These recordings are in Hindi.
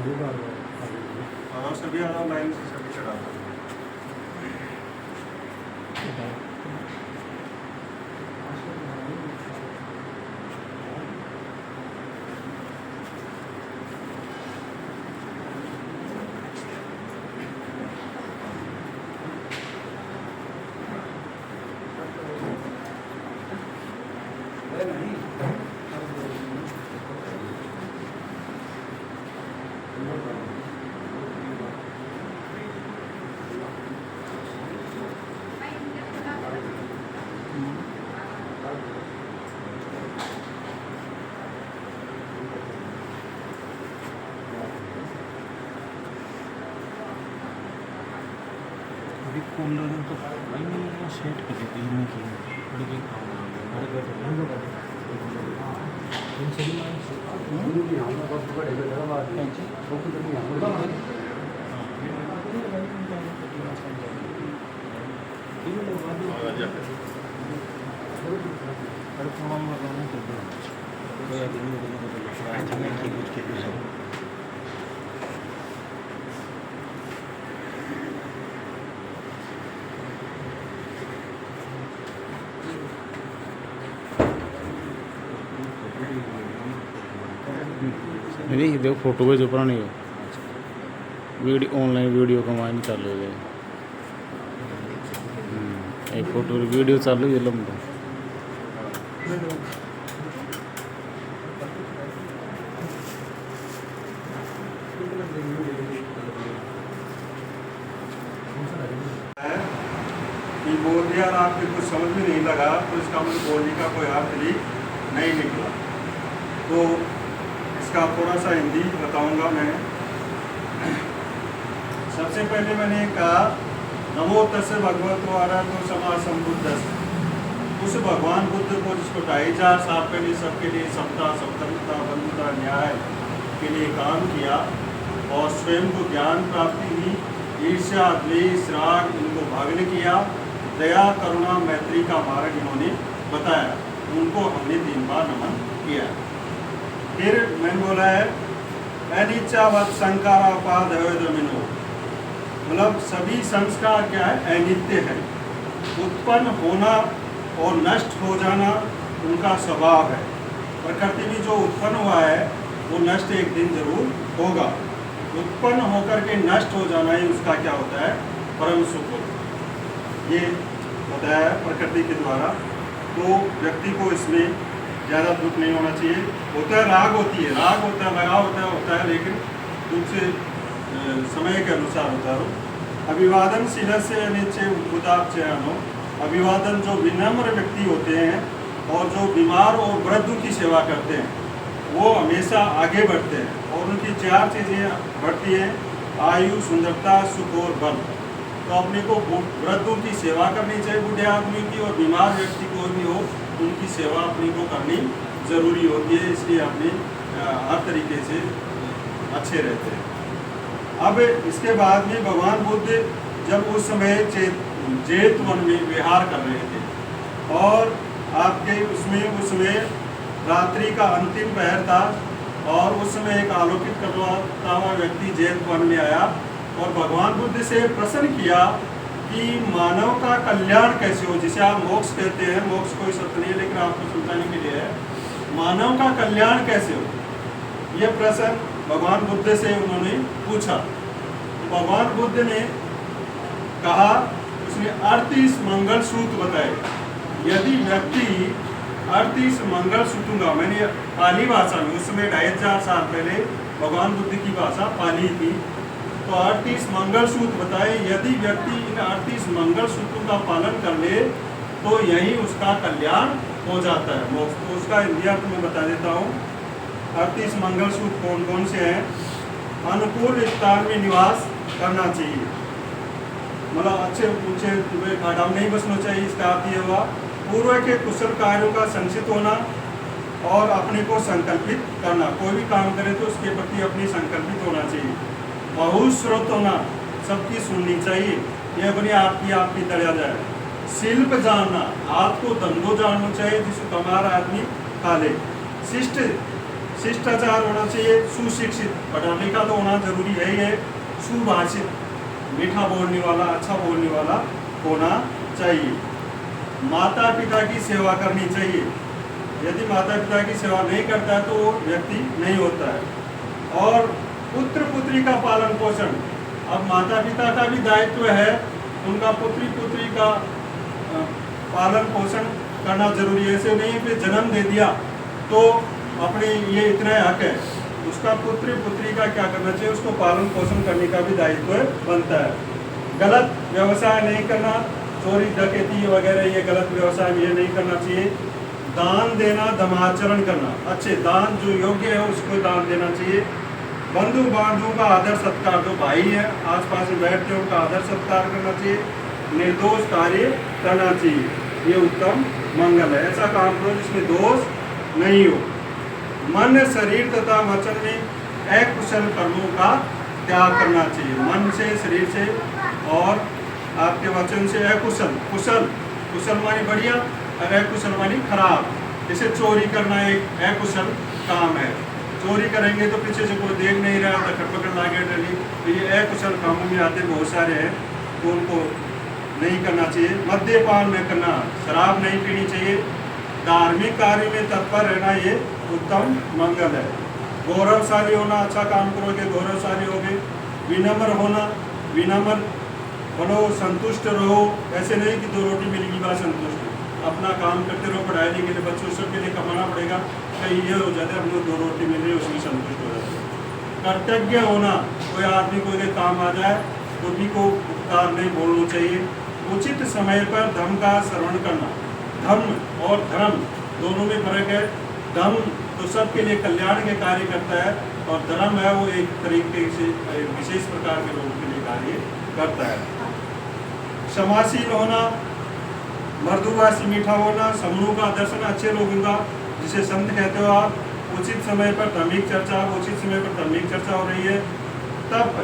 हाँ सभी आधा लाइन से सभी चढ़ा था। तो सेट कर देते हैं कि बड़ी नहीं देखो फोटो भेजो पुरानी वीडियो ऑनलाइन वीडियो कमाए नहीं चालू है एक फोटो वीडियो चालू है लंबा कि बोल दिया और आपके कुछ समझ में नहीं लगा तो इसका मुझे बोलने का कोई अर्थ भी नहीं निकला। तो इसका थोड़ा सा हिंदी बताऊंगा मैं। सबसे पहले मैंने कहा नमो तस्य भगवतो अरहतो सम्मा सम्बुद्धस्स। उस भगवान बुद्ध को जिसको 2500 साल पहले सबके लिए समता स्वतंत्रता बंधुता न्याय के लिए काम किया और स्वयं को ज्ञान प्राप्ति हुई, ईर्ष्या द्वेष राग इनको भग्न किया, दया करुणा मैत्री का मार्ग इन्होंने बताया, उनको हमने 3 बार नमन किया। फिर मैंने बोला है अनिच्छावत संकारापादमिनो, मतलब सभी संस्कार क्या है, अनित्य है, उत्पन्न होना और नष्ट हो जाना उनका स्वभाव है। प्रकृति में जो उत्पन्न हुआ है वो नष्ट एक दिन जरूर होगा। उत्पन्न होकर के नष्ट हो जाना ही उसका क्या होता है, परम सुख होता है। ये बताया है प्रकृति के द्वारा। तो व्यक्ति को इसमें ज़्यादा दुख नहीं होना चाहिए। होता है राग होती है, राग होता है, लगाव होता है लेकिन दुख से समय के अनुसार होता है। अभिवादन शिलस्य अनिच्छे उदापचयनो, अभिवादन जो विनम्र व्यक्ति होते हैं और जो बीमार और वृद्ध की सेवा करते हैं वो हमेशा आगे बढ़ते हैं और उनकी 4 चीज़ें बढ़ती हैं, आयु, सुंदरता, सुख और बल। तो अपने को वृद्धों की सेवा करनी चाहिए, बूढ़े आदमी की, और बीमार व्यक्ति को भी हो उनकी सेवा अपने को करनी ज़रूरी होती है। इसलिए अपने हर तरीके से अच्छे रहते हैं। अब इसके बाद में भगवान बुद्ध जब उस समय जेत वन में विहार कर रहे थे और आपके उसमें रात्रि का अंतिम पहर था और उस समय एक आलोकित करवाता हुआ व्यक्ति जेत वन में आया और भगवान बुद्ध से प्रश्न किया कि मानव का कल्याण कैसे हो, जिसे आप मोक्ष कहते हैं। मोक्ष कोई सत्य नहीं है लेकिन आपको समझाने के लिए है, मानव का कल्याण कैसे हो, यह प्रश्न भगवान बुद्ध से उन्होंने पूछा। तो भगवान बुद्ध ने कहा, उसने 38 मंगल सूत्र बताए। यदि व्यक्ति 38 मंगल सूत्रों, मैंने पाली भाषा में, उस समय 2500 साल पहले भगवान बुद्ध की भाषा पाली थी, तो 38 मंगल सूत्र बताए। यदि व्यक्ति इन 38 मंगल सूत्रों का पालन कर ले तो यही उसका कल्याण हो जाता है, मोक्ष। तो उसका हिंदी अर्थ मैं बता देता हूँ। 38 मंगल सूत्र कौन कौन से हैं। अनुकूल स्थान में निवास करना चाहिए, मतलब अच्छे ऊंचे खाड़ा में नहीं बसना चाहिए। इसका अर्थ ये हुआ पूर्व के कुशल कार्यों का संचित होना और अपने को संकल्पित करना। कोई भी काम करे तो उसके प्रति अपनी संकल्पित होना चाहिए। बहुश्रुत होना, सबकी सुननी चाहिए, यह अपनी आपकी तड़िया जाए। शिल्प जानना, हाथ को धंधो जानना चाहिए जिसको कमार आदमी खा ले। शिष्ट शिष्टाचार होना चाहिए, सुशिक्षित, पढ़ा लिखा तो होना जरूरी है ही है, सुभाषित, मीठा बोलने वाला, अच्छा बोलने वाला होना चाहिए। माता पिता की सेवा करनी चाहिए, यदि माता पिता की सेवा नहीं करता है तो वो व्यक्ति नहीं होता है। और पुत्र पुत्री का पालन पोषण, अब माता पिता का भी दायित्व है उनका पुत्री पुत्री का पालन पोषण करना जरूरी है। ऐसे नहीं कि जन्म दे दिया तो अपने ये इतना हक है, उसका पुत्र पुत्री का क्या करना चाहिए, उसको पालन पोषण करने का भी दायित्व बनता है। गलत व्यवसाय नहीं करना, चोरी डकैती वगैरह ये गलत व्यवसाय ये नहीं करना चाहिए। दान देना, धर्माचरण करना, अच्छे दान जो योग्य है उसको दान देना चाहिए। बंधु बांधवों का आदर सत्कार, जो भाई है आसपास में बैठते हैं उनका आदर सत्कार करना चाहिए। निर्दोष कार्य करना चाहिए, ये उत्तम मंगल है। ऐसा काम करो जिसमें दोष नहीं हो। मन, शरीर तथा वचन में अकुशल कर्मों का त्याग करना चाहिए। मन से, शरीर से और आपके वचन से अकुशल, कुशल, कुशल मानी बढ़िया और अकुशल मानी खराब। जैसे चोरी करना एक अकुशल काम है, चोरी करेंगे तो पीछे से कोई देख नहीं रहा, पकड़ लागे डली, तो ये अकुशल कामों में आते बहुत सारे हैं, तो उनको नहीं करना चाहिए। मद्यपान में करना, शराब नहीं पीनी चाहिए। धार्मिक कार्य में तत्पर रहना ये उत्तम मंगल है। गौरवशाली होना, अच्छा काम करोगे गौरवशाली होगे। विनम्र होना, विनम्र बनो, संतुष्ट रहो, ऐसे नहीं कि 2 रोटी मिलेगी बात संतुष्ट, अपना काम करते रहो, पढ़ाई लिखे लिए बच्चों सबके लिए कमाना पड़ेगा, कहीं ये हो जाता है हम लोग 2 रोटी मिल रही है उसमें संतुष्ट हो जाते हैं। कर्तव्य होना, कोई आदमी कोई काम आ जाए तो भी को उपकार नहीं बोलना चाहिए। उचित समय पर धर्म का श्रवण करना, धर्म और धर्म दोनों में फर्क है। धर्म तो सबके लिए कल्याण के कार्य करता है और धर्म है वो एक तरीके से एक विशेष प्रकार के लोगों के लिए कार्य करता है। क्षमाशील होना, मृदुभाषी, मीठा होना, समूह का दर्शन, अच्छे लोगों का, जिसे संत कहते हो आप। उचित समय पर धार्मिक चर्चा, उचित समय पर धार्मिक चर्चा हो रही है तब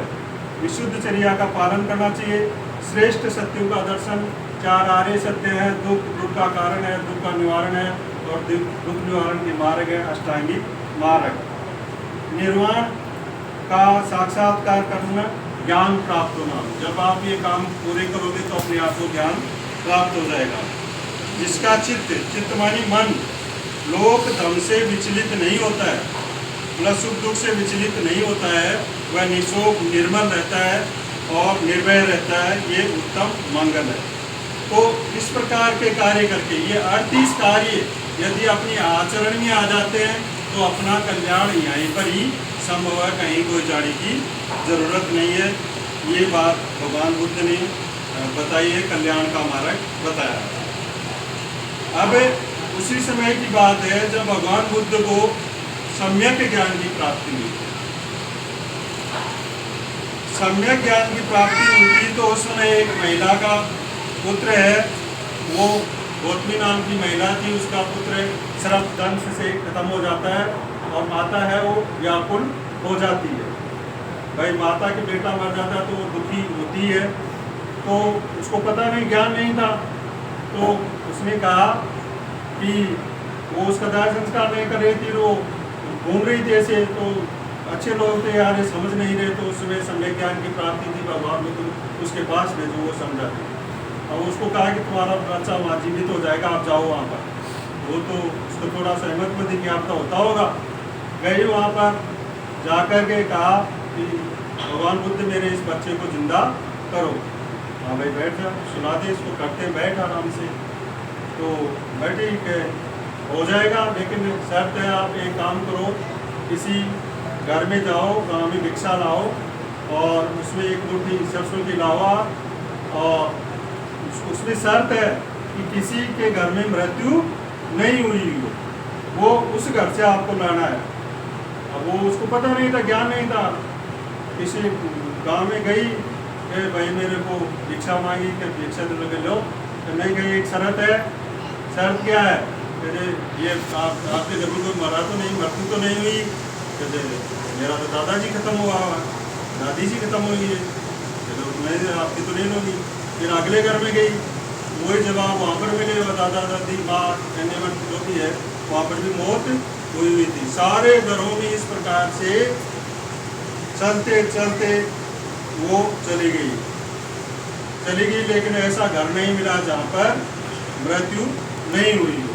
विशुद्ध चर्या का पालन करना चाहिए। श्रेष्ठ सत्यों का दर्शन, 4 आर्य सत्य है, दुख, दुख का कारण है, दुख का निवारण है और दुख निवारण के मार्ग है अष्टांगिक मार्ग। निर्वाण का साक्षात्कार करना, ज्ञान प्राप्त होना, जब आप ये काम पूरे करोगे तो अपने आप को ज्ञान प्राप्त हो जाएगा। जिसका चित्त, चित्त मानी मन, लोक धर्म से विचलित नहीं होता है, मतलब सुख दुख से विचलित नहीं होता है, वह निशोक निर्मल रहता है और निर्भय रहता है, ये उत्तम मंगल है। तो इस प्रकार के कार्य करके ये 38 कार्य यदि अपने आचरण में आ जाते हैं तो अपना कल्याण यहीं पर ही संभव है, कहीं कोई जाने की जरूरत नहीं है। ये बात भगवान बुद्ध ने बताई है, कल्याण का मार्ग बताया। अब उसी समय की बात है जब भगवान बुद्ध को सम्यक ज्ञान की प्राप्ति हुई। सम्यक ज्ञान की प्राप्ति हुई तो उस समय एक महिला का पुत्र है, वो गौतमी नाम की महिला थी, उसका पुत्र सर्प दंश से खत्म हो जाता है और माता है वो व्याकुल हो जाती है। भाई माता के बेटा मर जाता है तो वो दुखी होती है, तो उसको पता नहीं, ज्ञान नहीं था, तो उसने कहा कि वो उसका दाह संस्कार नहीं कर रही थी, वो घूम रही थी ऐसे, तो अच्छे लोग थे यार ये समझ नहीं रहे, तो उसमें सम्यक ज्ञान की प्राप्ति थी, भगवान बुद्ध उसके पास में जो वो समझा थी। और उसको कहा कि तुम्हारा बच्चा वहाँ जीवित हो जाएगा, आप जाओ वहाँ पर। वो तो उसको थोड़ा सहमत में थी कि आपका होता होगा, गई वहाँ पर, जाकर के कहा कि भगवान बुद्ध मेरे इस बच्चे को जिंदा करो। हाँ भाई बैठ जा, सुना दे इसको, करते बैठ आराम से। तो बैठे कि हो जाएगा, लेकिन शर्त है आप एक काम करो, किसी घर में जाओ, गाँव में भिक्षा लाओ और उसमें एक मुट्ठी सरसों की लावा, और उसमें शर्त है कि किसी के घर में मृत्यु नहीं हुई हो, वो उस घर से आपको लाना है। अब वो उसको पता नहीं था, ज्ञान नहीं था, किसी गांव में गई कि भाई मेरे को भिक्षा मांगी कि भिक्षा दे लगे लो, तो नहीं गई, एक शर्त है। शर्त क्या है? कहते ये आपके घर में कोई मरा तो नहीं, मृत्यु तो नहीं हुई? कहते मेरा तो दादाजी खत्म हुआ, दादी जी खत्म हुई है। कहते नहीं, आपकी तो नहीं होगी। फिर अगले घर में गई, वही जवाब वहाँ पर मिले, दादा दादी माँ कहने जो भी है, वहाँ पर भी मौत हुई हुई थी। सारे घरों में इस प्रकार से चलते चलते वो चली गई, लेकिन ऐसा घर नहीं मिला जहाँ पर मृत्यु नहीं हुई हो।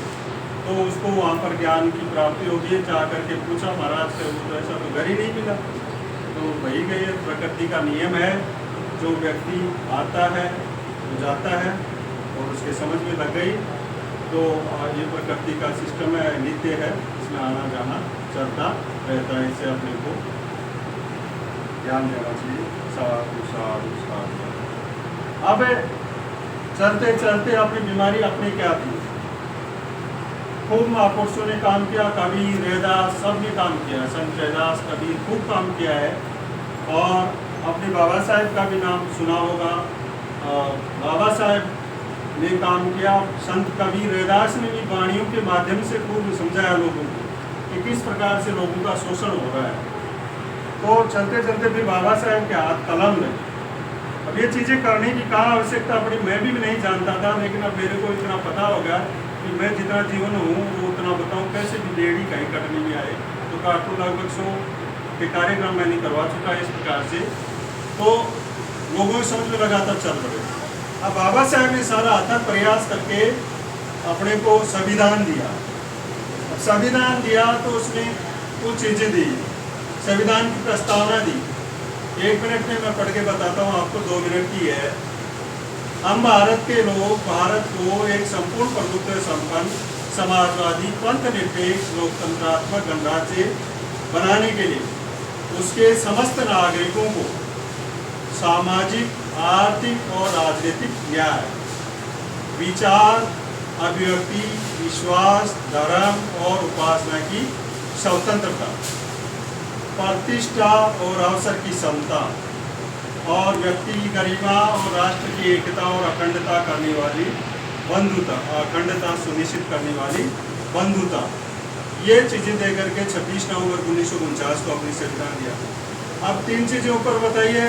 तो उसको वहाँ पर ज्ञान की प्राप्ति होगी। जा करके पूछा महाराज से, वो तो ऐसा तो घर ही नहीं मिला। तो वही गई, प्रकृति का नियम है, जो व्यक्ति आता है वो जाता है, और उसके समझ में लग गई तो ये प्रकृति का सिस्टम है, नित्य है, इसमें आना जाना चलता रहता है। इससे अपने को ध्यान देना चाहिए। साधु साधु साधु। अब चलते चलते अपनी बीमारी अपनी क्या थी, खूब महापुरुषों ने काम किया, कबीर रैदास सब ने काम किया, संत रैदास कबीर खूब काम किया है। और अपने बाबा साहेब का भी नाम सुना होगा, बाबा साहेब ने काम किया। संत कबीर रैदास ने भी वाणियों के माध्यम से खूब समझाया लोगों को कि किस प्रकार से लोगों का शोषण हो रहा है। तो चलते चलते फिर बाबा साहेब के हाथ कलम में, अब ये चीज़ें करने की कहाँ आवश्यकता पड़ी, मैं भी नहीं जानता था, लेकिन अब मेरे को इतना पता हो गया कि मैं जितना जीवन हूँ वो उतना बताऊँ। कैसे भी लेडी कहीं कटने में आए तो काटू, लगभग 100 के कार्यक्रम मैंने करवा चुका है इस प्रकार से। तो लोगों को समझ में लगा था चल पड़े। अब बाबा साहब ने सारा अथक प्रयास करके अपने को संविधान दिया। अब संविधान दिया तो उसने कुछ चीज़ें दी, संविधान की प्रस्तावना दी। 1 मिनट में मैं पढ़ के बताता हूँ आपको, 2 मिनट की है। हम भारत के लोग भारत को एक संपूर्ण प्रभुत्व संपन्न समाजवादी पंथ निरपेक्ष लोकतंत्रात्मक गणराज्य बनाने के लिए उसके समस्त नागरिकों को सामाजिक, आर्थिक और राजनीतिक न्याय, विचार, अभिव्यक्ति, विश्वास, धर्म और उपासना की स्वतंत्रता, प्रतिष्ठा और अवसर की समता और व्यक्ति की गरिमा और राष्ट्र की एकता और अखंडता करने वाली बंधुता, अखंडता सुनिश्चित करने वाली बंधुता, ये चीज़ें दे करके 26 नवंबर 1949 को अपनी संविधान दिया। अब 3 चीज़ें ऊपर बताइए,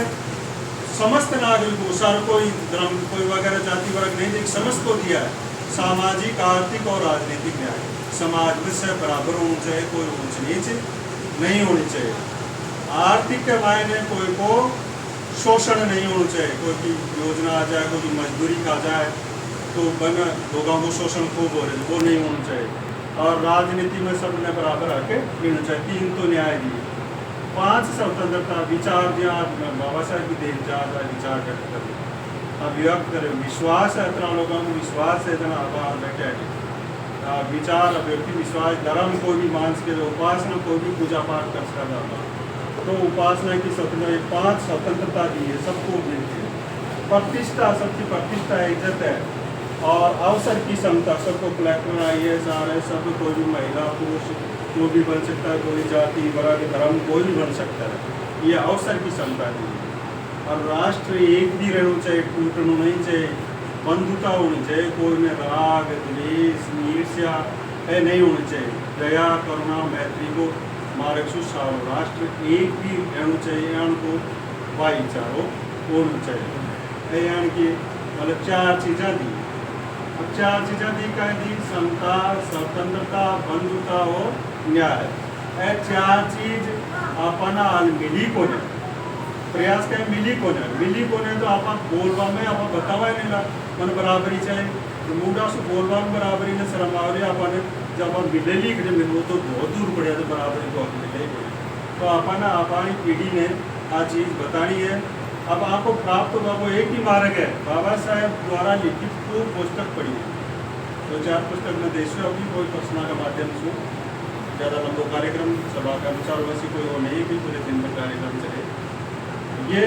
समस्त नागरिकों, सार कोई धर्म कोई वगैरह जाति वर्ग नहीं दी, समस्त को दिया है। सामाजिक, आर्थिक और राजनीतिक न्याय, समाज में सब बराबर होना चाहिए, कोई ऊंच नीच नहीं होनी चाहिए। आर्थिक के मायने कोई को शोषण नहीं होना चाहिए, कोई की योजना आ जाए, कोई की मजदूरी का आ जाए तो बना लोगों को शोषण खूब हो रहे, वो नहीं होना चाहिए। और राजनीति में सबने बराबर आके गिनना चाहिए। 3 तो न्याय दिए। 5 स्वतंत्रता, विचार दिया, बाबा साहब की देख जा विचार व्यक्त करें, अभिव्यक्त करें, विश्वास है, इतना लोगों को विश्वास है, इतना आभार बैठे विचार, अभिव्यक्ति, विश्वास, धर्म कोई भी मांस के, उपासना कोई भी पूजा पाठ कर सकता था, तो उपासना की स्वतंत्रता, 5 स्वतंत्रता दी है, सबको मिलती है। प्रतिष्ठा, सबकी प्रतिष्ठा इज्जत है। और अवसर की समता, सबको कलेक्टर IAS RS सब, कोई भी महिला पुरुष कोई भी बन सकता है, कोई जाति वर्ग धर्म कोई भी बन सकता है, ये अवसर की समता दी है। और राष्ट्र एक भी रहना चाहिए, टूटना नहीं चाहिए, बंधुता होनी चाहिए, कोई में राग द्वेष ईर्ष्या नहीं होनी चाहिए, दया करुणा मैत्री को मार्ग सुसारो, राष्ट्र एक भी रहना चाहिए, उनको भाईचारो होना चाहिए। यानी कि मतलब 4 चीज़ें दी। अब 4 चीज़ें दी, कह दी, समता, स्वतंत्रता, बंधुता और न्याय। 4 चीज़ अपना मिली को नहीं, प्रयास करें मिली को नहीं, तो आप बोलवा में आप बतावा नहीं ला मन बराबरी चाहिए, तो मुंडा से बोलवा में बराबरी ने शर्मावरी अपन जब आप मिलेली कि वो तो बहुत दूर पड़े तो बराबरी को मिले पड़े। तो अपन अपनी पीढ़ी ने आ चीज़ बतानी है। अब आपको प्राप्त होगा वो एक ही मार्ग है, बाबा साहेब द्वारा लिखित को पुस्तक पढ़ी है, 2-4 पुस्तक में देशव्यापी कोई प्रश्न के माध्यम से ज़्यादा लंबो कार्यक्रम सभा के अनुसार वैसे कोई वो नहीं कि पूरे दिन भर कार्यक्रम चले। ये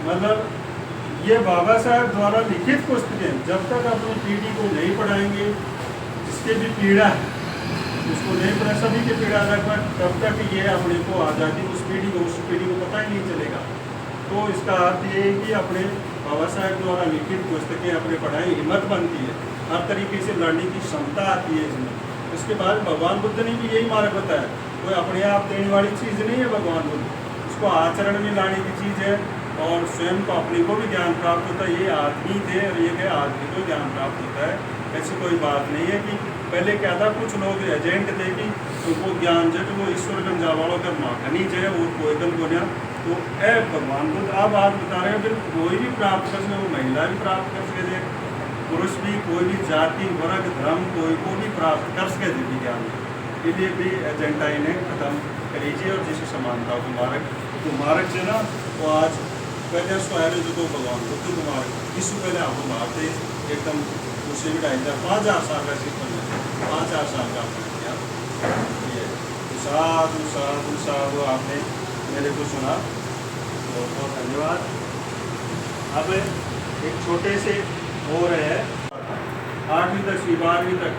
मतलब ये बाबा साहेब द्वारा लिखित पुस्तकें जब तक अपनी पीढ़ी को नहीं पढ़ाएंगे, जिसके भी पीड़ा है उसको नहीं पढ़ा, सभी की पीड़ा लगभग, तब तक ये अपने को आज़ादी उस पीढ़ी को पता ही नहीं चलेगा। तो इसका अर्थ ये है कि अपने बाबा साहेब द्वारा लिखित पुस्तकें अपने पढ़ाई, हिम्मत बनती है, हर तरीके से लड़ने की क्षमता आती है इसमें। उसके बाद भगवान बुद्ध ने भी यही मार्ग बताया, कोई अपने आप देने वाली चीज़ नहीं है भगवान बुद्ध, उसको आचरण में लाने की चीज़ है। और स्वयं को अपने को भी ज्ञान प्राप्त होता है, ये आदमी थे और ये आदमी को ज्ञान प्राप्त होता है। ऐसी कोई बात नहीं है कि पहले क्या था, कुछ लोग एजेंट थे कि उनको ज्ञान जो वो ईश्वर गंजा वालों का माखनी जो है वो कोई गन बोलिया तो ए भगवान बुद्ध आप बात बता रहे हो फिर कोई भी प्राप्त कर सके, वो महिला भी प्राप्त कर सके, पुरुष भी, कोई भी जाति वर्ग धर्म कोई को भी प्राप्त कर सके दिव्य ज्ञान, इसलिए भी एजेंडा इन्हें खत्म करीजिए और जिस समानता को मारक से ना वो आज पहले स्वयं जो तो भगवान बुद्ध कुमारक इससे पहले आपको मारते एकदम उससे भी 5,000 साल का सिर्फ 5,000 साल का आपने किया। ये साधु साधु साधु आपने मेरे को सुना, बहुत बहुत धन्यवाद। अब एक छोटे से हो रहे हैं 8वीं 10वीं 12वीं तक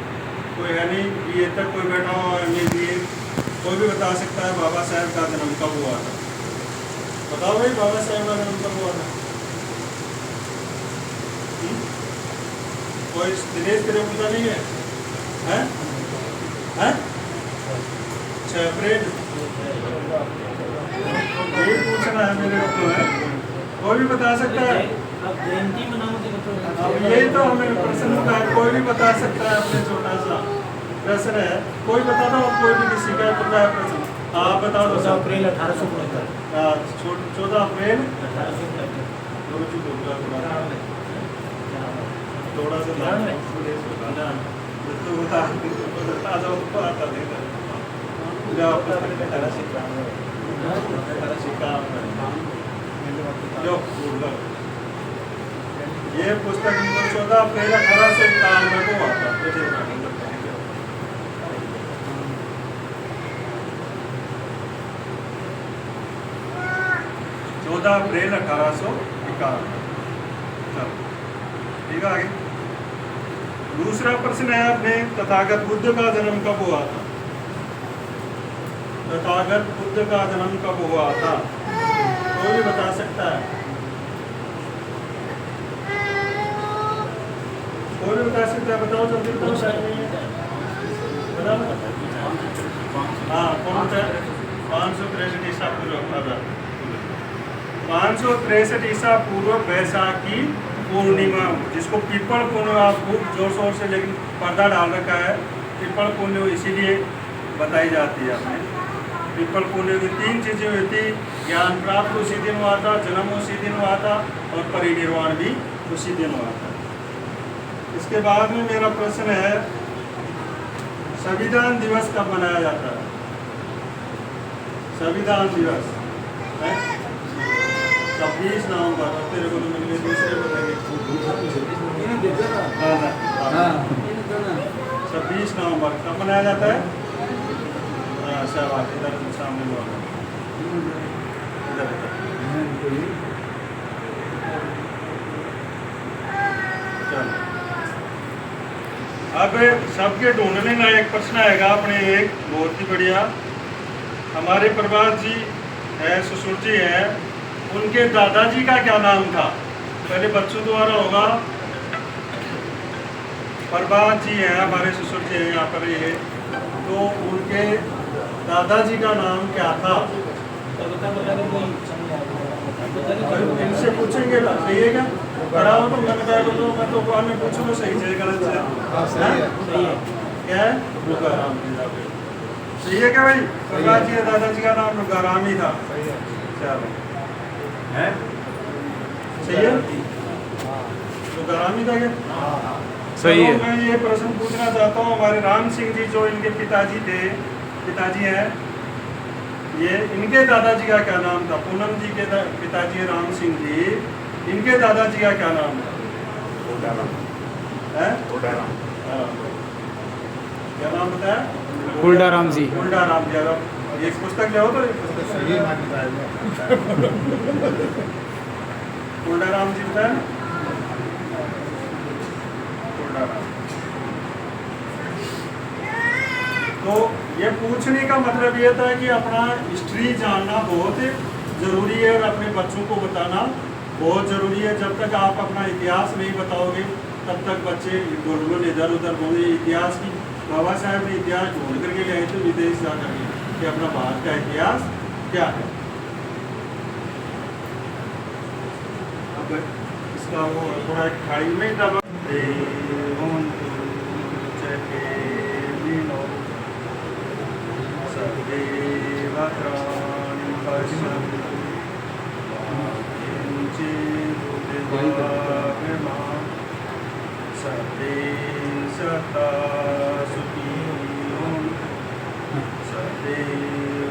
कोई है नहीं, BA तक कोई बैठा हो, MA BA कोई भी बता सकता है बाबा साहेब का जन्म कब हुआ था? बताओ भाई, बाबा साहेब का जन्म कब हुआ था? कोई दिनेश तेरे पूछा नहीं है? हैं? हैं? 6 अप्रैल ये पूछना है मेरे को है, कोई भी बता सकता है? अब जयंती मनाओगे तो अब यही तो हमें प्रश्न होता है, कोई भी बता सकता है, अपने छोटा सा प्रश्न है, कोई बता दो, कोई भी किसी का है प्रश्न, आप बता दो। 14 अप्रैल 1875। 14 अप्रैल 1875। थोड़ा सा तो बता दो, आता नहीं ये पुस्तक 14 अप्रैल 1851 को हुआ था। 14 अप्रैल 1851। ठीक है, आगे दूसरा प्रश्न है अपने, तथागत बुद्ध का जन्म कब हुआ था? तथागत बुद्ध का जन्म कब हुआ था? कोई भी बता सकता है? कोई भी बता सकता है? बताओ जल्दी बताओ। हाँ, कौन सा? 563 ईसा पूर्व। 563 ईसा पूर्व बैसाखी पूर्णिमा, जिसको पीपल पूर्णिमा खूब जोर शोर से लेकिन पर्दा डाल रखा है, पीपल पूर्णिमा इसीलिए बताई जाती है। हमें पीपल पूर्णिमा की 3 चीज़ें हुई थी, ज्ञान प्राप्त उसी दिन हुआ था, जन्म उसी दिन हुआ था और परिनिर्वाण भी उसी दिन हुआ था। इसके बाद में मेरा प्रश्न है, संविधान दिवस कब मनाया जाता है? संविधान दिवस है 26 नवंबर। तेरे को तो मिल गई, दूसरे बताएंगे। 26 नवंबर कब मनाया जाता है? शाबाश, इधर सामने बोलो, इधर चलो। अब सबके ढूंढने का एक प्रश्न आएगा अपने, एक बहुत ही बढ़िया। हमारे प्रभात जी है, ससुर जी है, उनके दादाजी का क्या नाम था? पहले बच्चों द्वारा होगा। प्रभात जी हैं हमारे ससुर जी हैं यहाँ पर, ये तो उनके दादाजी का नाम क्या था? इनसे पूछेंगे, सही है क्या? खड़ा हो तो मैंने कहा तो मैं तो बाद में पूछूंगा सही है गलत से? सही है। क्या है? रुकाराम। सही है क्या भाई? प्रभात जी दादाजी का नाम रुकाराम ही था। चलो, है सही है? रुकाराम ही था क्या? सही है। मैं ये प्रश्न पूछना चाहता हूँ, हमारे राम सिंह जी जो इनके पिताजी थे, पिताजी हैं, ये इनके दादाजी का क्या नाम था? पूनम जी के पिताजी राम सिंह जी, इनके दादाजी का क्या नाम था? क्या नाम बताया? कुलडाराम जी। कुलडाराम जी। अगर एक पुस्तक ले हो तो कुलडाराम जी बताया। कुलडाराम। तो ये पूछने का मतलब ये था कि अपना हिस्ट्री जानना बहुत ज़रूरी है और अपने बच्चों को बताना बहुत ज़रूरी है। जब तक आप अपना इतिहास नहीं बताओगे तब तक बच्चे गोल इधर उधर बोले। इतिहास की बाबा साहब ने इतिहास ढूंढ करके ले आए थे विदेश जा करके कि अपना भारत का इतिहास क्या है। अब इसका वो थोड़ा खाड़ी में दबा देवत्राणि पश्यन्तु किञ्चिदुपवागमा सर्वे सता सुखिनो सर्वे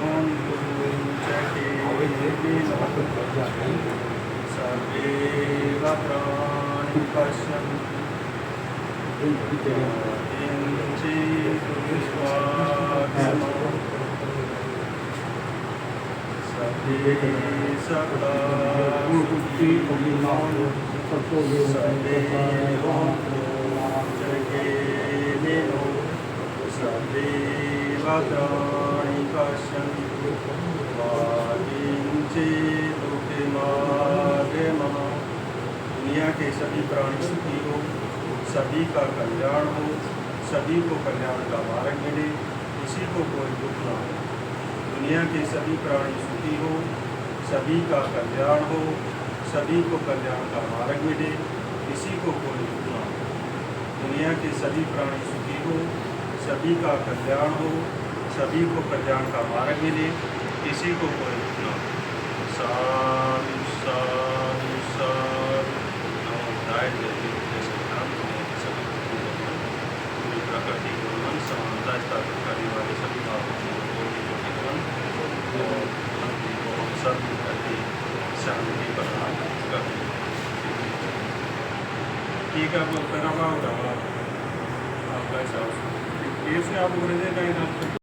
हन्तु चकेतिनो सर्वे भद्राणि पश्यन्तु किञ्चिदुपवागमा सर्वे सता सुखिनो सर्वे हन्तु चकेतिनो सर्वे भद्राणि पश्यन्तु मा किञ्चिदुपवागमा। दुनिया के सभी प्राणी सुखी हो, सभी का कल्याण हो, सभी को कल्याण का मार्ग मिले, किसी को कोई दुख न हो। दुनिया के सभी प्राणी सुखी हो, सभी का कल्याण हो, सभी को कल्याण का मार्ग मिले, किसी को कोई दुख न हो। दुनिया के सभी प्राणी सुखी हो, सभी का कल्याण हो, सभी को कल्याण का मार्ग मिले, किसी को कोई दुख न हो। साधु साधु साधु। नमो बुद्धाय जय जय सतनाम। सभी पूरी प्रकृति को मन समानता स्थापित करने वाले सभी भावों को और शांति को हम सब करके शांति प्रदान करते हैं। ठीक है, आप लोग पहला भाव आपका ऐसा कैसे आप बोले देगा इधर